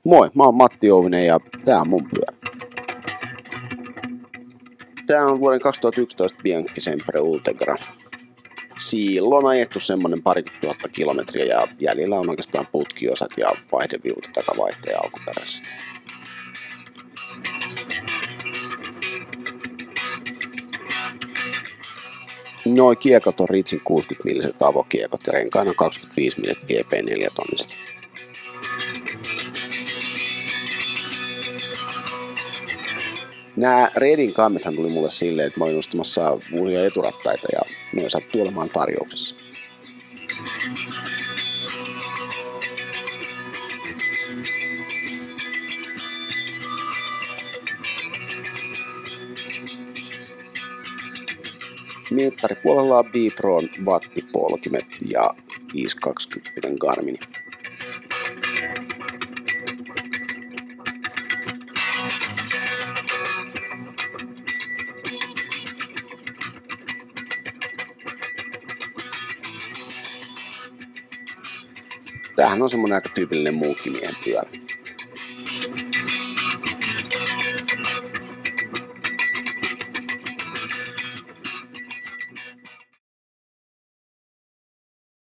Moi, mä oon Matti Ouvinen ja tää on mun pyörä. Tää on vuoden 2011 Bianchi Sempre Ultegra. Silloin on ajettu semmonen 20 000 kilometriä ja jäljellä on oikeastaan putkiosat ja vaihdeviuta takavaihteen alkuperäisestä. Noi kiekot on Ritsin 60 milliset avokiekot ja renkaina 25 milliset GP 4 tonniset. Nää Redin kammethan tuli mulle silleen, että mä olin ostamassa uusia eturattaita ja ne sattui olemaan tarjouksessa. Mittaripuolella on B-Pron wattipolkimet ja 520 Garmin. Tämähän on semmonen aika tyypillinen muukkimiehen pyörä.